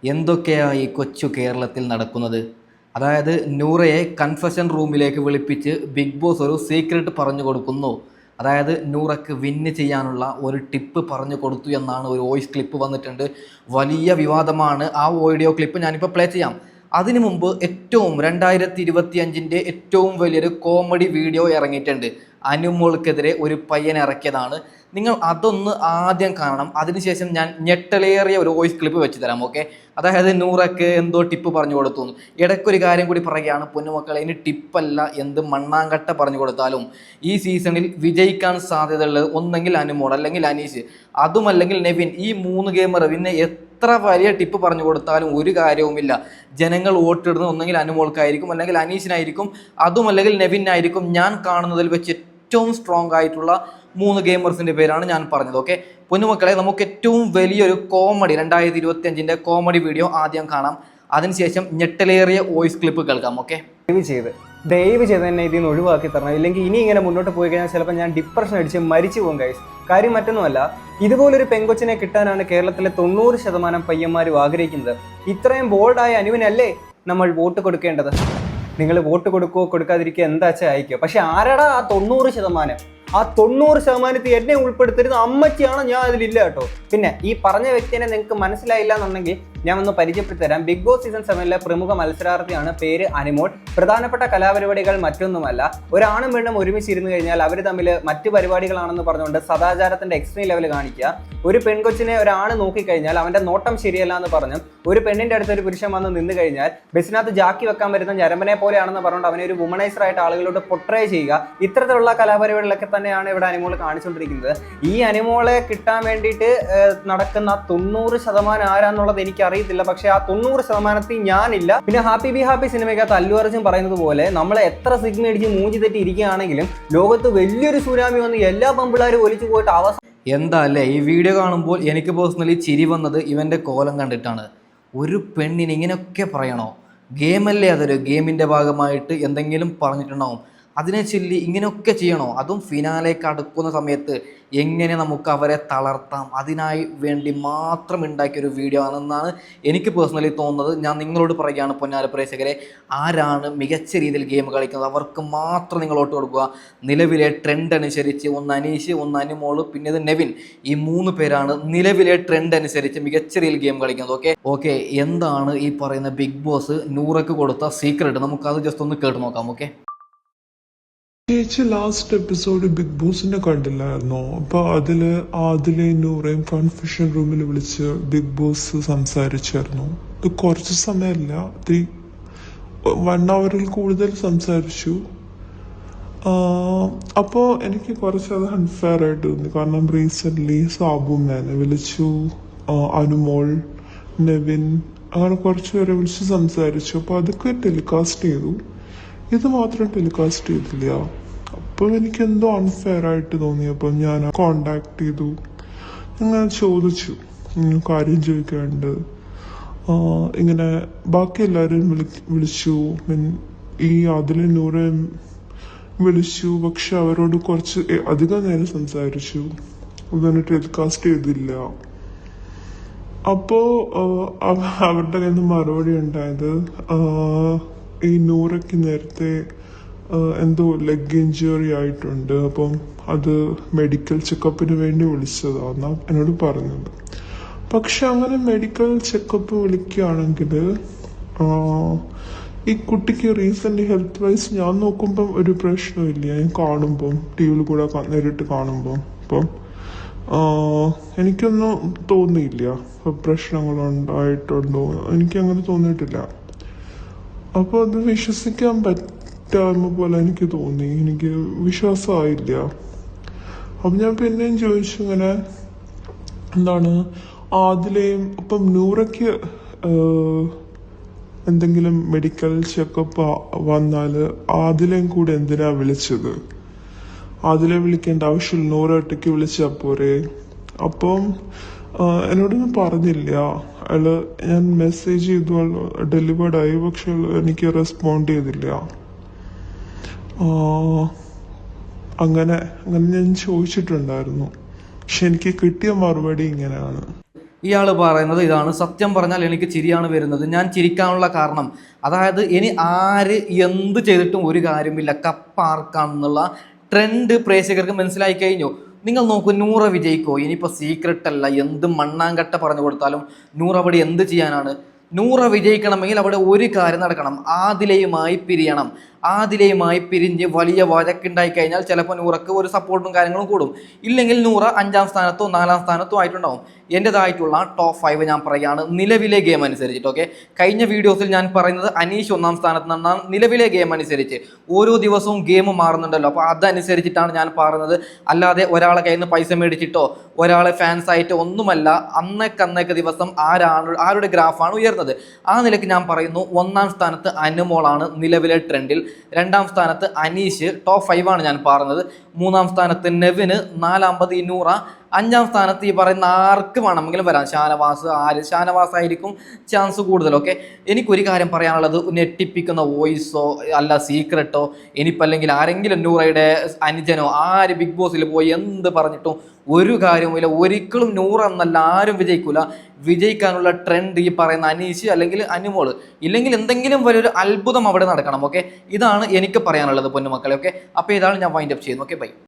എന്തൊക്കെയാണ് ഈ കൊച്ചു കേരളത്തിൽ നടക്കുന്നത്? അതായത് നൂറയെ കൺഫെഷൻ റൂമിലേക്ക് വിളിപ്പിച്ച് ബിഗ് ബോസ് ഒരു സീക്രട്ട് പറഞ്ഞു കൊടുക്കുന്നു. അതായത് നൂറയ്ക്ക് വിന്ന് ചെയ്യാനുള്ള ഒരു ടിപ്പ് പറഞ്ഞു കൊടുത്തു എന്നാണ് ഒരു വോയിസ് ക്ലിപ്പ് വന്നിട്ടുണ്ട്. വലിയ വിവാദമാണ്. ആ ഓഡിയോ ക്ലിപ്പ് ഞാനിപ്പോൾ പ്ലേ ചെയ്യാം. അതിനു മുമ്പ് ഏറ്റവും 2025 ഏറ്റവും വലിയൊരു കോമഡി വീഡിയോ ഇറങ്ങിയിട്ടുണ്ട്. അനുമോൾക്കെതിരെ ഒരു പയ്യൻ ഇറക്കിയതാണ്. നിങ്ങൾ അതൊന്ന് ആദ്യം കാണണം. അതിനുശേഷം ഞാൻ ഞെട്ടലേറിയ ഒരു വോയിസ് ക്ലിപ്പ് വെച്ച് തരാം. ഓക്കെ, അതായത് നൂറക്ക് എന്തോ ടിപ്പ് പറഞ്ഞു കൊടുത്തു. ഇടയ്ക്കൊരു കാര്യം കൂടി പറയുകയാണ്, പൊന്നുമക്കളെ, ഇനി ടിപ്പല്ല എന്ത് മണ്ണാങ്കട്ട പറഞ്ഞു കൊടുത്താലും ഈ സീസണിൽ വിജയിക്കാൻ സാധ്യതയുള്ളത് ഒന്നെങ്കിൽ അനുമോൾ, അല്ലെങ്കിൽ അനീഷ്, അതുമല്ലെങ്കിൽ നെവിൻ. ഈ 3 ഗെയിമർ പിന്നെ എത്ര വലിയ ടിപ്പ് പറഞ്ഞു കൊടുത്താലും ഒരു കാര്യവുമില്ല. ജനങ്ങൾ വോട്ടിടുന്നത് ഒന്നെങ്കിൽ അനുമോൾക്കായിരിക്കും, അല്ലെങ്കിൽ അനീഷിനായിരിക്കും, അതുമല്ലെങ്കിൽ നെവിനായിരിക്കും. ഞാൻ കാണുന്നതിൽ വെച്ച് ഏറ്റവും സ്ട്രോങ് ആയിട്ടുള്ള 3 ഗെയിമേഴ്സിൻ്റെ പേരാണ് ഞാൻ പറഞ്ഞത്. ഓക്കെ പൊന്നുമക്കളെ, നമുക്ക് ഏറ്റവും വലിയൊരു കോമഡി 2025 കോമഡി വീഡിയോ ആദ്യം കാണാം. അതിനുശേഷം ഞെട്ടലേറിയ വോയിസ് ക്ലിപ്പ് കേൾക്കാം. ഓക്കെ, ദയവ് ചെയ്ത് തന്നെ ഇതിൽ നിന്ന് ഒഴിവാക്കി തരണം. ഇല്ലെങ്കിൽ ഇനി ഇങ്ങനെ മുന്നോട്ട് പോയി കഴിഞ്ഞാൽ ചിലപ്പോൾ ഞാൻ ഡിപ്രഷൻ അടിച്ച് മരിച്ചു പോകും ഗൈസ്. കാര്യം മറ്റൊന്നുമല്ല, ഇതുപോലൊരു പെങ്കൊച്ചിനെ കിട്ടാനാണ് കേരളത്തിലെ 90% പയ്യന്മാരും ആഗ്രഹിക്കുന്നത്. ഇത്രയും ബോൾഡായ അനുവിനല്ലേ നമ്മൾ വോട്ട് കൊടുക്കേണ്ടത്? നിങ്ങൾ വോട്ട് കൊടുക്കുകയോ കൊടുക്കാതിരിക്കുക എന്താച്ചാൽ അയക്കുക. പക്ഷെ ആരാടാ ആ 90%? ആ 90% എന്നെ ഉൾപ്പെടുത്തരുത്, അമ്മച്ചിയാണ്, ഞാൻ അതിലില്ല കേട്ടോ. പിന്നെ ഈ പറഞ്ഞ വ്യക്തിനെ നിങ്ങൾക്ക് മനസ്സിലായില്ല എന്നുണ്ടെങ്കിൽ ഞാൻ ഒന്ന് പരിചയപ്പെടുത്തി തരാം. ബിഗ് ബോസ് സീസൺ 7 പ്രമുഖ മത്സരാർത്ഥിയാണ്. പേര് അനുമോൾ. പ്രധാനപ്പെട്ട കലാപരിപാടികൾ മറ്റൊന്നുമല്ല, ഒരാണും പെണ്ണും ഒരുമിച്ചിരുന്നു കഴിഞ്ഞാൽ അവർ തമ്മിൽ മറ്റു പരിപാടികളാണെന്ന് പറഞ്ഞുകൊണ്ട് സദാചാരത്തിന്റെ എക്സ്ട്രീം ലെവൽ കാണിക്കുക. ഒരു പെൺകൊച്ചിനെ ഒരാണ് നോക്കിക്കഴിഞ്ഞാൽ അവന്റെ നോട്ടം ശരിയല്ല എന്ന് പറഞ്ഞു ഒരു പെണ്ണിന്റെ അടുത്ത് ഒരു പുരുഷൻ വന്ന് നിന്ന് കഴിഞ്ഞാൽ ബസ്സിനകത്ത് ജാക്കി വെക്കാൻ വരുന്ന ഞരമ്പനെ പോലെയാണെന്ന് പറഞ്ഞുകൊണ്ട് അവനെ ഒരു വുമണൈസർ ആയിട്ട് ആളുകളോട് പൊട്രേ ചെയ്യുക. ഇത്തരത്തിലുള്ള കലാപരിപാടികളൊക്കെ തന്നെയാണ് ഇവിടെ അനുമോൾ കാണിച്ചുകൊണ്ടിരിക്കുന്നത്. ഈ അനുമോളെ കിട്ടാൻ വേണ്ടിയിട്ട് നടക്കുന്ന 90% ആരാന്നുള്ളത് എനിക്ക് അറിയത്തില്ല. പക്ഷെ ആ 90% ഞാനില്ല. പിന്നെ ഹാപ്പി ബി ഹാപ്പി സിനിമയ്ക്കകത്ത് അല്ലു അർജുൻ പറയുന്നത് പോലെ നമ്മളെ എത്ര സിഗ്മ അടിച്ച് മൂഞ്ചി തെറ്റി ഇരിക്കുകയാണെങ്കിലും ലോകത്ത് വലിയൊരു സുനാമി വന്ന് എല്ലാ പെമ്പിള്ളാരും ഒലിച്ചു പോയിട്ട് അവസാനം എന്താ അല്ലേ, ഈ വീഡിയോ കാണുമ്പോൾ എനിക്ക് പേഴ്സണലി ചിരി വന്നത് ഇവൻ്റെ കോലം കണ്ടിട്ടാണ്. ഒരു പെണ്ണിന് ഇങ്ങനെയൊക്കെ പറയണോ? ഗെയിമല്ലേ, അതൊരു ഗെയിമിൻ്റെ ഭാഗമായിട്ട് എന്തെങ്കിലും പറഞ്ഞിട്ടുണ്ടാവും. അതിനെ ചൊല്ലി ഇങ്ങനെയൊക്കെ ചെയ്യണോ? അതും ഫിനാലേക്ക് അടുക്കുന്ന സമയത്ത് എങ്ങനെ നമുക്ക് അവരെ തളർത്താം, അതിനായി വേണ്ടി മാത്രം ഉണ്ടാക്കിയൊരു വീഡിയോ ആണെന്നാണ് എനിക്ക് പേഴ്സണലി തോന്നുന്നത്. ഞാൻ നിങ്ങളോട് പറയുകയാണ് പൊന്നാര പ്രേക്ഷകരെ, ആരാണ് മികച്ച രീതിയിൽ ഗെയിം കളിക്കുന്നത് അവർക്ക് മാത്രം നിങ്ങൾ വോട്ട് കൊടുക്കുക. നിലവിലെ ട്രെൻഡ് അനുസരിച്ച് ഒന്ന് അനീഷ്, ഒന്ന് അനുമോൾ, പിന്നെ ഇത് നെവിൻ, ഈ 3 പേരാണ് നിലവിലെ ട്രെൻഡ് അനുസരിച്ച് മികച്ച രീതിയിൽ ഗെയിം കളിക്കുന്നത്. ഓക്കെ, എന്താണ് ഈ പറയുന്ന ബിഗ് ബോസ് നൂറയ്ക്ക് കൊടുത്ത സീക്രട്ട്? നമുക്കത് ജസ്റ്റ് ഒന്ന് കേട്ട് നോക്കാം. ഓക്കെ, ചേച്ചി ലാസ്റ്റ് എപ്പിസോഡ് ബിഗ് ബോസിന്റെ കണ്ടില്ലായിരുന്നോ? അപ്പൊ അതിലെ നൂറേയും കൺഫ്യൂഷൻ റൂമിൽ വിളിച്ച് ബിഗ് ബോസ് സംസാരിച്ചായിരുന്നു. ഇത് കുറച്ച് സമയമല്ല, 1 hour കൂടുതൽ സംസാരിച്ചു. അപ്പോൾ എനിക്ക് കുറച്ചത് അൺഫെയർ ആയിട്ട് തോന്നി. കാരണം റീസെന്റ് സാബുമാനെ വിളിച്ചു, അനുമോൾ, നെവിൻ, അങ്ങനെ കുറച്ചുപേരെ വിളിച്ച് സംസാരിച്ചു. അപ്പോൾ അതൊക്കെ ടെലികാസ്റ്റ് ചെയ്തു, ഇത് മാത്രം ടെലികാസ്റ്റ് ചെയ്തില്ല. അപ്പോൾ എനിക്ക് എന്തോ അൺഫെയർ ആയിട്ട് തോന്നിയപ്പോൾ ഞാൻ കോണ്ടാക്ട് ചെയ്തു. ഞാൻ ചോദിച്ചു, കാര്യം ചോദിക്കാണ്ട്. ഇങ്ങനെ ബാക്കി എല്ലാവരും വിളിച്ചു, ഈ അതിലെ നൂറെ വിളിച്ചു. പക്ഷെ അവരോട് കുറച്ച് അധികം നേരം സംസാരിച്ചു, അതൊന്നും ടെലികാസ്റ്റ് ചെയ്തില്ല. അപ്പോൾ അവരുടെ കയ്യിൽ നിന്ന് മറുപടി ഉണ്ടായത്, ഈ നൂറയ്ക്ക് നേരത്തെ എന്തോ ലെഗ് ഇഞ്ചുറി ആയിട്ടുണ്ട്, അപ്പം അത് മെഡിക്കൽ ചെക്കപ്പിന് വേണ്ടി വിളിച്ചതാണെന്നാണ് എന്നോട് പറഞ്ഞത്. പക്ഷെ അങ്ങനെ മെഡിക്കൽ ചെക്കപ്പ് വിളിക്കുകയാണെങ്കിൽ ഈ കുട്ടിക്ക് റീസെന്റ് ഹെൽത്ത് വൈസ് ഞാൻ നോക്കുമ്പം ഒരു പ്രശ്നമില്ല. ഞാൻ കാണുമ്പം ടി വിയിൽ കൂടെ നേരിട്ട് കാണുമ്പം അപ്പം എനിക്കൊന്നും തോന്നിയില്ല പ്രശ്നങ്ങളുണ്ടായിട്ടുണ്ടോ, എനിക്കങ്ങനെ തോന്നിയിട്ടില്ല. അപ്പോൾ അത് വിശ്വസിക്കാൻ പറ്റായ്മ പോലെ എനിക്ക് തോന്നി, എനിക്ക് വിശ്വാസമായില്ല. അപ്പം ഞാൻ പിന്നെയും ചോദിച്ചു, ഇങ്ങനെ എന്താണ് അതിലെയും അപ്പം നൂറയ്ക്ക് എന്തെങ്കിലും മെഡിക്കൽ ചെക്കപ്പ് വന്നാൽ അതിലെയും കൂടെ എന്തിനാ വിളിച്ചത്? അതിലെ വിളിക്കേണ്ട ആവശ്യമില്ല, നൂറ് ഒറ്റയ്ക്ക് വിളിച്ചാൽ പോരെ. അപ്പം എന്നോടൊന്നും പറഞ്ഞില്ല. അയാള് ഞാൻ മെസ്സേജ് ചെയ്തു, ഡെലിവേർഡായി, പക്ഷെ എനിക്ക് റെസ്പോണ്ട് ചെയ്തില്ല. അങ്ങനെ ഞാൻ ചോദിച്ചിട്ടുണ്ടായിരുന്നു, പക്ഷെ എനിക്ക് കിട്ടിയ മറുപടി ഇങ്ങനെയാണ്. ഇയാൾ പറയുന്നത് ഇതാണ്. സത്യം പറഞ്ഞാൽ എനിക്ക് ചിരിയാണ് വരുന്നത്. ഞാൻ ചിരിക്കാനുള്ള കാരണം, അതായത് ഇനി ആര് എന്ത് ചെയ്തിട്ടും ഒരു കാര്യമില്ല, കപ്പാർക്കാണെന്നുള്ള ട്രെൻഡ് പ്രേക്ഷകർക്ക് മനസ്സിലായി കഴിഞ്ഞു. നിങ്ങൾ നോക്കൂ, നൂറ വിജയിക്കോ? ഇനിയിപ്പോൾ സീക്രട്ട് അല്ല, എന്ത് മണ്ണാങ്കട്ട പറഞ്ഞു കൊടുത്താലും നൂറ അവിടെ എന്ത് ചെയ്യാനാണ്? നൂറ വിജയിക്കണമെങ്കിൽ അവിടെ ഒരു കാര്യം നടക്കണം, ആദിലയുമായി പിരിയണം. ആദിലയുമായി പിരിഞ്ഞ് വലിയ വഴക്കുണ്ടായി കഴിഞ്ഞാൽ ചിലപ്പോൾ നൂറക്ക് ഒരു സപ്പോർട്ടും കാര്യങ്ങളും കൂടും. ഇല്ലെങ്കിൽ നൂറ 5ാം സ്ഥാനത്തോ 4ാം സ്ഥാനത്തോ ആയിട്ടുണ്ടാവും. എൻ്റെതായിട്ടുള്ള ടോപ്പ് 5 ഞാൻ പറയുകയാണ് നിലവിലെ ഗെയിം അനുസരിച്ചിട്ട്. ഓക്കെ, കഴിഞ്ഞ വീഡിയോസിൽ ഞാൻ പറയുന്നത് അനീഷ് 1ാം സ്ഥാനത്ത് നിന്നാണ്. നിലവിലെ ഗെയിം അനുസരിച്ച് ഓരോ ദിവസവും ഗെയിം മാറുന്നുണ്ടല്ലോ, അപ്പോൾ അതനുസരിച്ചിട്ടാണ് ഞാൻ പറയുന്നത്. അല്ലാതെ ഒരാളെ കയ്യിൽ നിന്ന് പൈസ മേടിച്ചിട്ടോ ഒരാളെ ഫാൻസ് ആയിട്ടോ ഒന്നുമല്ല. അന്നേക്ക് ദിവസം ആരുടെ ഗ്രാഫാണ് ഉയർന്നത്, ആ നിലയ്ക്ക് ഞാൻ പറയുന്നു. 1ാം സ്ഥാനത്ത് അനുമോളാണ് നിലവിലെ ട്രെൻഡിൽ. 2ാം സ്ഥാനത്ത് അനീഷ്, ടോപ്പ് 5 ആണ് ഞാൻ പറഞ്ഞത്. 3ാം സ്ഥാനത്ത് നെവിന്, 4ാമത് നൂറ, 5ാം സ്ഥാനത്ത് ഈ പറയുന്ന ആർക്ക് വേണമെങ്കിലും വരാം. ഷാനവാസ് ആയിരിക്കും ചാൻസ് കൂടുതൽ. ഓക്കെ, എനിക്കൊരു കാര്യം പറയാനുള്ളത്, ഞെട്ടിപ്പിക്കുന്ന വോയിസോ അല്ല സീക്രട്ടോ ഇനിയിപ്പോൾ അല്ലെങ്കിൽ ആരെങ്കിലും നൂറയുടെ അനുജനോ ആര് ബിഗ് ബോസിൽ പോയി എന്ത് പറഞ്ഞിട്ടും ഒരു കാര്യവുമില്ല. ഒരിക്കലും നൂറ എന്നല്ല ആരും വിജയിക്കില്ല. വിജയിക്കാനുള്ള ട്രെൻഡ് ഈ പറയുന്ന അനീഷ് അല്ലെങ്കിൽ അനുമോള്, ഇല്ലെങ്കിൽ എന്തെങ്കിലും വലിയൊരു അത്ഭുതം അവിടെ നടക്കണം. ഓക്കെ, ഇതാണ് എനിക്ക് പറയാനുള്ളത് പൊന്നുമക്കളെ. ഓക്കെ, അപ്പോൾ ഇതാണ് ഞാൻ വൈൻഡ് അപ്പ് ചെയ്യുന്നത്. Okay, by.